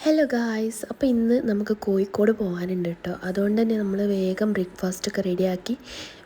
Hello guys, അപ്പോൾ ഇന്ന് നമുക്ക് കോഴിക്കോട് പോകാനുണ്ട് കേട്ടോ. അതുകൊണ്ട് തന്നെ നമ്മൾ വേഗം ബ്രേക്ക്ഫാസ്റ്റൊക്കെ റെഡിയാക്കി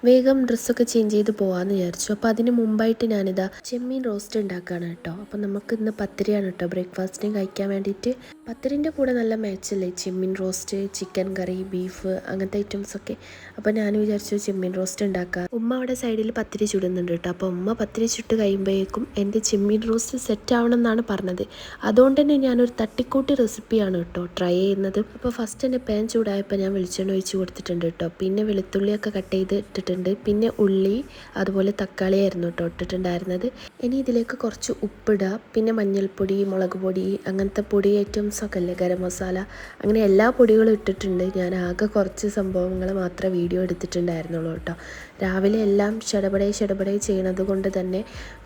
വേഗം ഡ്രസ്സൊക്കെ ചേഞ്ച് ചെയ്ത് പോകാമെന്ന് വിചാരിച്ചു. അപ്പോൾ അതിന് മുമ്പായിട്ട് ഞാനിതാ ചെമ്മീൻ റോസ്റ്റ് ഉണ്ടാക്കുകയാണ് കേട്ടോ. അപ്പോൾ നമുക്ക് ഇന്ന് പത്തിരിയാണ് കേട്ടോ ബ്രേക്ക്ഫാസ്റ്റിന് കഴിക്കാൻ വേണ്ടിയിട്ട്. പത്തിരിൻ്റെ കൂടെ നല്ല മാച്ചല്ലേ ചെമ്മീൻ റോസ്റ്റ്, ചിക്കൻ കറി, ബീഫ് അങ്ങനത്തെ ഐറ്റംസൊക്കെ. അപ്പോൾ ഞാൻ വിചാരിച്ചു ചെമ്മീൻ റോസ്റ്റ് ഉണ്ടാക്കാം. ഉമ്മ അവിടെ സൈഡിൽ പത്തിരി ചുടുന്നുണ്ട് കേട്ടോ. അപ്പോൾ ഉമ്മ പത്തിരി ചുട്ട് കഴിയുമ്പോഴേക്കും എൻ്റെ ചെമ്മീൻ റോസ്റ്റ് സെറ്റ് ആവണം എന്നാണ് പറഞ്ഞത്. അതുകൊണ്ട് തന്നെ ഞാനൊരു തട്ടിക്കൂട്ടി റെസിപ്പിയാണ് കേട്ടോ ട്രൈ ചെയ്യുന്നത്. അപ്പോൾ ഫസ്റ്റ് തന്നെ പാൻ ചൂടായപ്പോൾ ഞാൻ വെളിച്ചെണ്ണ ഒഴിച്ച് കൊടുത്തിട്ടുണ്ട് കേട്ടോ. പിന്നെ വെളുത്തുള്ളിയൊക്കെ കട്ട് ചെയ്ത് ഇട്ടിട്ടുണ്ട്. പിന്നെ ഉള്ളി അതുപോലെ തക്കാളിയായിരുന്നു കേട്ടോ ഇട്ടിട്ടുണ്ടായിരുന്നത്. ഇനി ഇതിലേക്ക് കുറച്ച് ഉപ്പിടുക, പിന്നെ മഞ്ഞൾപ്പൊടി, മുളക് പൊടി, അങ്ങനത്തെ പൊടി ഐറ്റംസൊക്കെ അല്ലേ, ഗരം മസാല, അങ്ങനെ എല്ലാ പൊടികളും ഇട്ടിട്ടുണ്ട്. ഞാൻ ആകെ കുറച്ച് സംഭവങ്ങൾ മാത്രമേ വീഡിയോ എടുത്തിട്ടുണ്ടായിരുന്നുള്ളൂ കേട്ടോ. രാവിലെ എല്ലാം ഷടപടേ ചെയ്യണത് കൊണ്ട് തന്നെ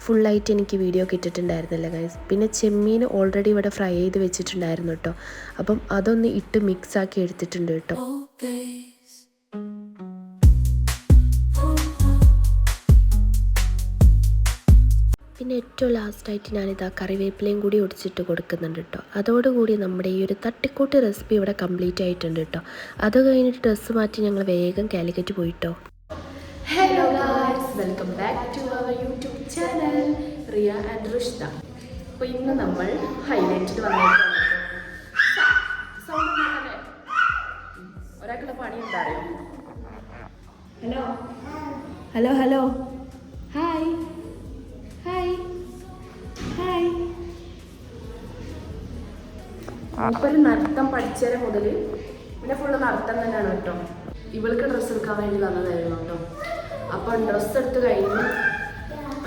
ഫുള്ളായിട്ട് എനിക്ക് വീഡിയോ കിട്ടിയിട്ടുണ്ടായിരുന്നില്ല ഗൈസ്. പിന്നെ ചെമ്മീൻ ഓൾറെഡി ഇവിടെ ഫ്രൈ ചെയ്ത് വെച്ചിട്ടുണ്ടായിരുന്നു കേട്ടോ. അപ്പം അതൊന്ന് ഇട്ട് മിക്സാക്കി എടുത്തിട്ടുണ്ട് കേട്ടോ. പിന്നെ ഏറ്റവും ലാസ്റ്റായിട്ട് ഞാനിതാ കറിവേപ്പിലയും കൂടി ഒടിച്ചിട്ട് കൊടുക്കുന്നുണ്ട് കേട്ടോ. അതോടുകൂടി നമ്മുടെ ഈ ഒരു തട്ടിക്കൂട്ട് റെസിപ്പി ഇവിടെ കംപ്ലീറ്റ് ആയിട്ടുണ്ട് കേട്ടോ. അത് കഴിഞ്ഞിട്ട് ഡ്രസ്സ് മാറ്റി ഞങ്ങൾ വേഗം കാലിക്കറ്റ് പോയിട്ടോ. Hello guys, welcome back to our YouTube channel Riya and Rushta. അപ്പോൾ ഇന്ന് നമ്മൾ ഹൈലൈറ്റിൽ വന്നേക്കാണ്. ഒരാൾക്കുള്ള പണി ഉണ്ടായോ? Hello hello hello hi hi hi. മൂപ്പര് നൃത്തം പഠിച്ചത് മുതൽ പിന്നെ ഫുള്ള് നൃത്തം തന്നെയാണ് കേട്ടോ. ഇവൾക്ക് ഡ്രസ്സ് എടുക്കാൻ വേണ്ടി വന്നതായിരുന്നു കേട്ടോ. അപ്പം ഡ്രസ്സ് എടുത്ത് കഴിഞ്ഞു.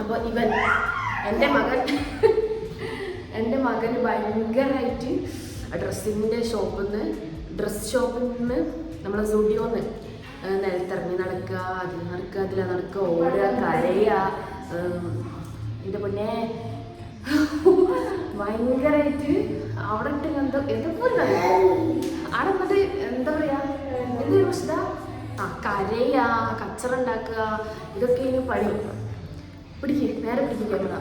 അപ്പോൾ ഇവൻ എൻ്റെ മകന് ഭയങ്കരമായിട്ട് ഡ്രസ്സിൻ്റെ ഡ്രസ് ഷോപ്പിൽ നിന്ന് നമ്മളെ സ്റ്റുഡിയോന്ന് നിലത്തിറങ്ങി നടക്കുക, അതിൽ നടക്കുക, ഓടുക, കരയുക. എൻ്റെ പൊന്നെ ഭയങ്കരമായിട്ട് അവിടെ ഇട്ട് എന്തൊക്കെ അവിടെ വന്നിട്ട് എന്താ പറയുക, എന്തൊരു പ്രശ്ന കരയുക, കച്ചറ ഉണ്ടാക്കുക, ഇതൊക്കെ ഇനി പണി. നേരെ പിടിക്കുക.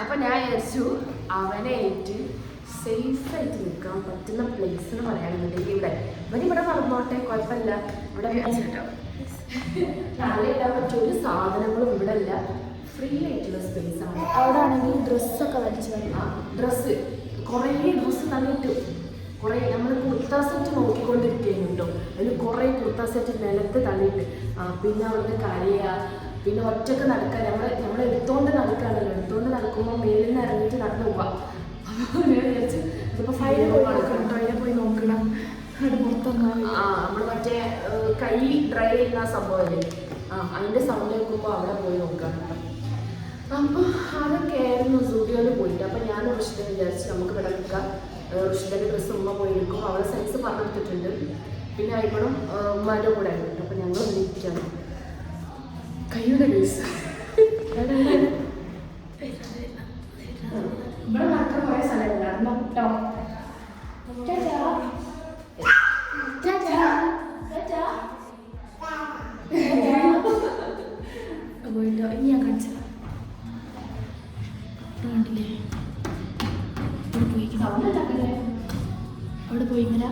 അപ്പം ഞാൻ വിചാരിച്ചു അവനായിട്ട് സേഫായിട്ട് നിൽക്കാൻ പറ്റുന്ന പ്ലേസ് എന്ന് പറയുകയാണെന്നുണ്ടെങ്കിൽ ഇവിടെ നടന്നോട്ടെ, കുഴപ്പമില്ല. ഇവിടെ ഇടാൻ പറ്റിയ ഒരു സാധനങ്ങളും ഇവിടെ ഇല്ല, ഫ്രീ ആയിട്ടുള്ള സ്പേസ് ആണ്. അവിടെ ആണെങ്കിൽ ഡ്രസ്സൊക്കെ വലിച്ചു ഡ്രസ്സ് കുറേ ഡ്രസ്സ് തന്നിട്ട് കുറേ നമ്മൾ കുർത്ത സെറ്റ് നോക്കിക്കൊണ്ടിരിക്കുകയും കേട്ടോ. അതിൽ കുറേ കുർത്ത സെറ്റ് നിലത്ത് തള്ളിയിട്ട് പിന്നെ അവിടുന്ന് കരയുക, പിന്നെ ഒറ്റക്ക് നടക്കുക. നമ്മൾ എടുത്തോണ്ട് നടക്കുകയാണല്ലോ, എടുത്തോണ്ട് നടക്കുമ്പോൾ മേലിൽ നിന്ന് ഇറങ്ങിയിട്ട് നടന്നു പോവാം. വിചാരിച്ച് ഇതിപ്പോൾ അതിനെ പോയി നോക്കണം. നമ്മൾ മറ്റേ കൈ ഡ്രൈ ചെയ്യുന്ന സംഭവമല്ലേ, അതിൻ്റെ സൗണ്ട് കേൾക്കുമ്പോൾ അവിടെ പോയി നോക്കാം. അപ്പോൾ അതൊക്കെ ആയിരുന്നു സ്റ്റുഡിയോയിൽ പോയിട്ട്. അപ്പം ഞാൻ ഋഷിത വിചാരിച്ച് നമുക്ക് ഇവിടെ നിൽക്കാം. ഋഷിതൻ്റെ ഡ്രസ്സ് ഉമ്മ പോയി എടുക്കും, അവളെ സൈസ് പറഞ്ഞെടുത്തിട്ടുണ്ട്. പിന്നെ ആയിപ്പോഴും ഉമ്മാൻ്റെ കൂടെ ആയിരുന്നു. അപ്പം ഞങ്ങൾ ഇരിക്കുകയാണ്. കയ്യുടെ കേസ് ഇവിടെ നടക്കാൻ കുറേ സ്ഥലമില്ല. കേട്ടോ ഇനി ഞാൻ കാണിച്ചത് അവിടെ പോയി ഇങ്ങനെ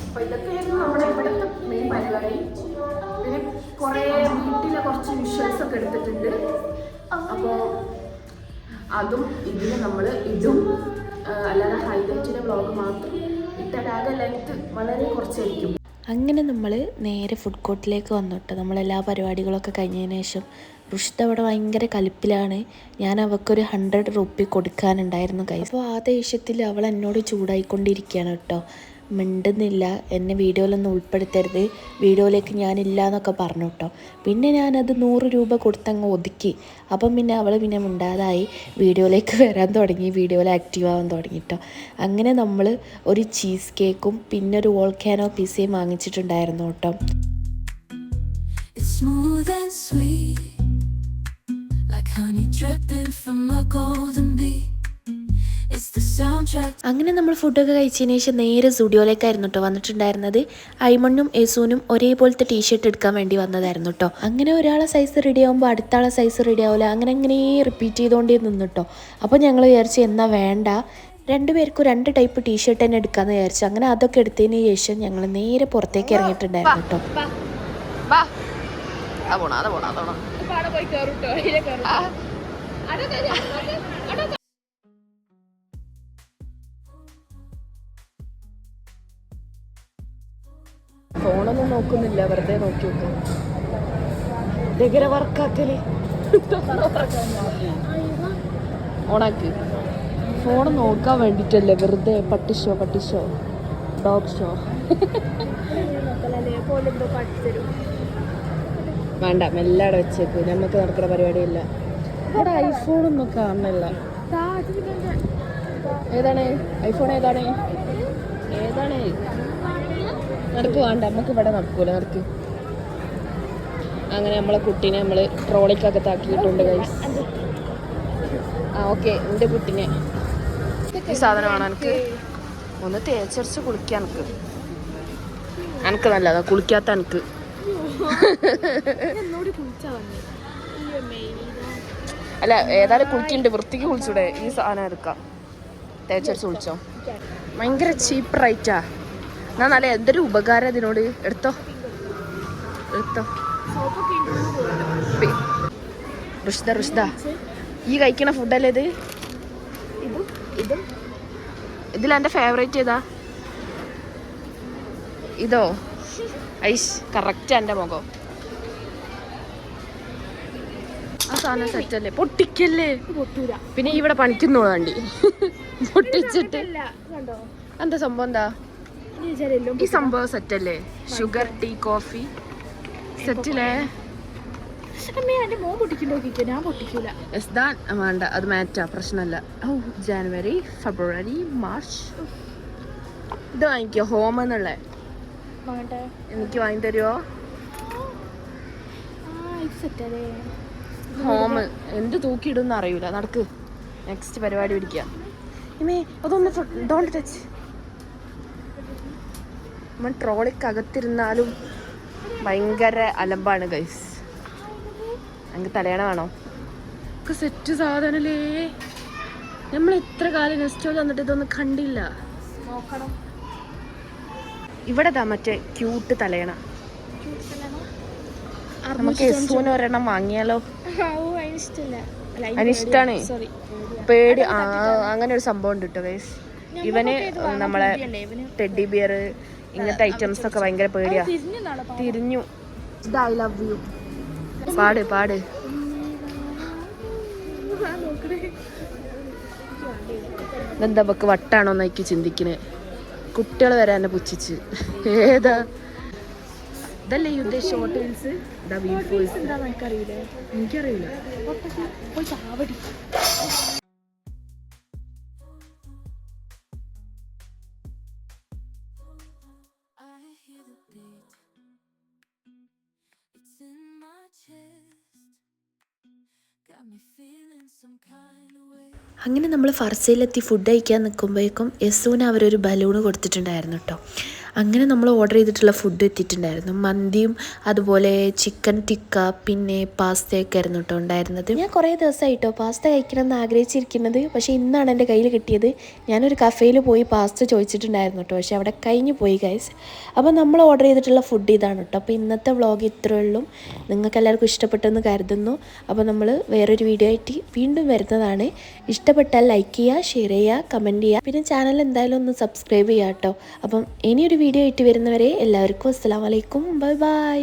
അപ്പോൾ ഇതൊക്കെയായിരുന്നു നമ്മുടെ ഇവിടുത്തെ മെയിൻ പരിപാടി. പിന്നെ കുറേ വീട്ടിലെ കുറച്ച് വിഷ്വൽസ് ഒക്കെ എടുത്തിട്ടുണ്ട്. അപ്പോൾ അതും ഇതിന് നമ്മൾ ഇടും, അല്ലാതെ ഹൈലൈറ്റിൻ്റെ വ്ളോഗ് മാത്രം ഇട്ടാകെ ലെങ്ത് വളരെ കുറച്ചായിരിക്കും. അങ്ങനെ നമ്മൾ നേരെ ഫുഡ് കോർട്ടിലേക്ക് വന്നിട്ട് നമ്മളെല്ലാ പരിപാടികളൊക്കെ കഴിഞ്ഞതിന് ശേഷം റുഷിത അവിടെ ഭയങ്കര കലിപ്പിലാണ്. ഞാൻ അവൾക്കൊരു 100 റുപ്പി കൊടുക്കാനുണ്ടായിരുന്നു കൈസ്. അപ്പോൾ ആ ദേഷ്യത്തിൽ അവൾ എന്നോട് ചൂടായിക്കൊണ്ടിരിക്കുകയാണ് കേട്ടോ. മിണ്ടുന്നില്ല, എന്നെ വീഡിയോയിലൊന്നും ഉൾപ്പെടുത്തരുത്, വീഡിയോയിലേക്ക് ഞാനില്ല എന്നൊക്കെ പറഞ്ഞു കേട്ടോ. പിന്നെ ഞാനത് 100 രൂപ കൊടുത്തങ്ങ് ഒതുക്കി. അപ്പം പിന്നെ അവൾ പിന്നെ മിണ്ടാതായി വീഡിയോയിലേക്ക് വരാൻ തുടങ്ങി, വീഡിയോയിൽ ആക്റ്റീവ് ആവാൻ തുടങ്ങി കേട്ടോ. അങ്ങനെ നമ്മൾ ഒരു ചീസ് കേക്കും പിന്നെ ഒരു വോൾക്കാനോ പിസയും വാങ്ങിച്ചിട്ടുണ്ടായിരുന്നു കേട്ടോ. അങ്ങനെ നമ്മൾ ഫുഡൊക്കെ കഴിച്ചതിന് ശേഷം നേരെ സ്റ്റുഡിയോയിലേക്കായിരുന്നു കേട്ടോ വന്നിട്ടുണ്ടായിരുന്നത്. ഐമണ്ണും യേസൂനും ഒരേപോലത്തെ ടീഷർട്ട് എടുക്കാൻ വേണ്ടി വന്നതായിരുന്നു കേട്ടോ. അങ്ങനെ ഒരാളെ സൈസ് റെഡി ആകുമ്പോൾ അടുത്ത ആളെ സൈസ് റെഡി ആവില്ല, അങ്ങനെ റിപ്പീറ്റ് ചെയ്തുകൊണ്ടേ നിന്നു കേട്ടോ. അപ്പോൾ ഞങ്ങൾ വിചാരിച്ചു എന്നാൽ വേണ്ട, രണ്ടുപേർക്കും 2 ടൈപ്പ് ടീഷർട്ട് തന്നെ എടുക്കാമെന്ന് വിചാരിച്ചു. അങ്ങനെ അതൊക്കെ എടുത്തതിന് ശേഷം ഞങ്ങൾ നേരെ പുറത്തേക്ക് ഇറങ്ങിയിട്ടുണ്ടായിരുന്നു കേട്ടോ. ഫോണൊന്നും നോക്കുന്നില്ല, വെറുതെ നോക്കി നോക്കാം. ഭയങ്കര വർക്കാക്കല്. ഓണാക്ക്. ഫോൺ നോക്കാൻ വേണ്ടിട്ടല്ലേ, വെറുതെ പട്ടിഷോ ഡോഗ് ഷോ. വേണ്ട, മെല്ലാടെ വെച്ചേക്ക്, നമുക്ക് നടക്കുന്ന പരിപാടിയില്ല. ഇവിടെ ഐഫോണൊന്നും കാണണില്ല. ഏതാണ് ഐഫോൺ? ഏതാണ് നടക്ക്? വേണ്ട, നമുക്ക് ഇവിടെ നടക്കൂല, നടക്ക്. അങ്ങനെ നമ്മളെ കുട്ടീനെ നമ്മൾ ട്രോളിക്കകത്താക്കിയിട്ടുണ്ട് ഗൈസ്. ഓക്കെ, എൻ്റെ കുട്ടീനെ ഈ സാധനമാണ്. എനിക്ക് ഒന്ന് തേച്ചരച്ച് കുളിക്കാൻ എനിക്ക് നല്ലതാ, കുളിക്കാത്ത എനിക്ക്. അല്ല, ഏതായാലും കുളിക്കുന്നുണ്ട്, വൃത്തിക്ക് കുളിച്ചൂടെ? ഈ സാധനം എടുക്കാം, തേച്ചരച്ച് കുളിച്ചോ. ഭയങ്കര ചീപ്പ് റേറ്റാ. എന്നാ നല്ല എന്തൊരു ഉപകാരം ഇതിനോട്. എടുത്തോ റുഷ്ദ, ഈ കഴിക്കണ ഫുഡല്ലേ ഇത്? ഇതിലെൻ്റെ ഫേവറേറ്റ് ഏതാ? ഇതോ? ഐഷ്, കറക്റ്റ് എൻ്റെ മുഖം. ആ സാധനം സെറ്റല്ലേ? പൊട്ടിക്കല്ലേ? പിന്നെ ഇവിടെ പണിക്കുന്നു വേണ്ടി പൊട്ടിച്ചിട്ട് എന്താ സംഭവം? എന്താ ഈ സംഭവം? സെറ്റല്ലേ? ഷുഗർ ടീ കോഫി സെറ്റില്ലേ? വേണ്ട, അത് മാറ്റാ, പ്രശ്നമല്ല. ജനുവരി, ഫെബ്രുവരി, മാർച്ച്. ഇത് വാങ്ങിക്കോ, ഹോം എന്നുള്ള. എനിക്ക് വാങ്ങി തരുമോ? ഹോം എന്ത് തൂക്കിയിടുന്ന അറിയൂല. നടക്ക്, നെക്സ്റ്റ് പരിപാടി പിടിക്കുക. അതൊന്ന് ഡോണ്ട് ടച്ച്. നമ്മൾ ട്രോളിക്കകത്തിരുന്നാലും ഭയങ്കര അലമ്പാണ് ഗൈസ്. എനിക്ക് തലയണ വേണോ? ഒക്കെ സെറ്റ് സാധനല്ലേ. നമ്മൾ എത്ര കാലം നെസ്റ്റോൾ വന്നിട്ട് ഇതൊന്നും കണ്ടില്ല. നോക്കണം. ഇവിടെ മറ്റേ ക്യൂട്ട് തലയണ. നമുക്ക് എസൂന് ഒരെണ്ണം വാങ്ങിയാലോ? അതിനിഷ്ടാണ്. പേടി അങ്ങനെ ഒരു സംഭവം ഉണ്ട് കേട്ടോ ഗൈസ്. ഇവന് നമ്മളെ ടെഡി ബിയർ ഇങ്ങനത്തെ ഐറ്റംസ് ഒക്കെ ഭയങ്കര പേടിയാ. തിരിഞ്ഞു. I love you. പാട്. എന്താ നമുക്ക് വട്ടാണോ എന്നൊക്കെ ചിന്തിക്കണേ. കുട്ടികൾ വരെ എന്നെ പുച്ഛിച്ച്. ഏതാ ഇതല്ലേ യുദ്ധ ഷോർട്ട് റീൽസ്? എനിക്കറിയില്ല. അങ്ങനെ നമ്മൾ ഫർസയിലെത്തി ഫുഡ് കഴിക്കാൻ നിൽക്കുമ്പോഴേക്കും യസൂന് അവരൊരു ബലൂണ് കൊടുത്തിട്ടുണ്ടായിരുന്നു കേട്ടോ. അങ്ങനെ നമ്മൾ ഓർഡർ ചെയ്തിട്ടുള്ള ഫുഡ് എത്തിയിട്ടുണ്ടായിരുന്നു. മന്തിയും അതുപോലെ ചിക്കൻ ടിക്ക പിന്നെ പാസ്തയൊക്കെ ആയിരുന്നു കേട്ടോ ഉണ്ടായിരുന്നത്. ഞാൻ കുറേ ദിവസമായിട്ടോ പാസ്ത കഴിക്കണം എന്ന് ആഗ്രഹിച്ചിരിക്കുന്നത്. പക്ഷേ ഇന്നാണ് എൻ്റെ കയ്യിൽ കിട്ടിയത്. ഞാനൊരു കഫേയിൽ പോയി പാസ്ത ചോദിച്ചിട്ടുണ്ടായിരുന്നു കേട്ടോ, പക്ഷേ അവിടെ കഴിഞ്ഞു പോയി ഗൈസ്. അപ്പോൾ നമ്മൾ ഓർഡർ ചെയ്തിട്ടുള്ള ഫുഡ് ഇതാണ് കേട്ടോ. അപ്പോൾ ഇന്നത്തെ വ്ളോഗ് ഇത്രയേ ഉള്ളൂ. നിങ്ങൾക്ക് എല്ലാവർക്കും ഇഷ്ടപ്പെട്ടെന്ന് കരുതുന്നു. അപ്പോൾ നമ്മൾ വേറൊരു വീഡിയോ ആയിട്ട് വീണ്ടും വരുന്നതാണ്. ഇഷ്ടപ്പെട്ടാൽ ലൈക്ക് ചെയ്യുക, ഷെയർ ചെയ്യുക, കമൻറ്റ് ചെയ്യുക. പിന്നെ ചാനൽ എന്തായാലും ഒന്ന് സബ്സ്ക്രൈബ് ചെയ്യുക കേട്ടോ. അപ്പം ഇനിയൊരു വീഡിയോ ആയിട്ട് വരുന്നവരെ എല്ലാവർക്കും അസ്സലാമു അലൈക്കും. Bye bye.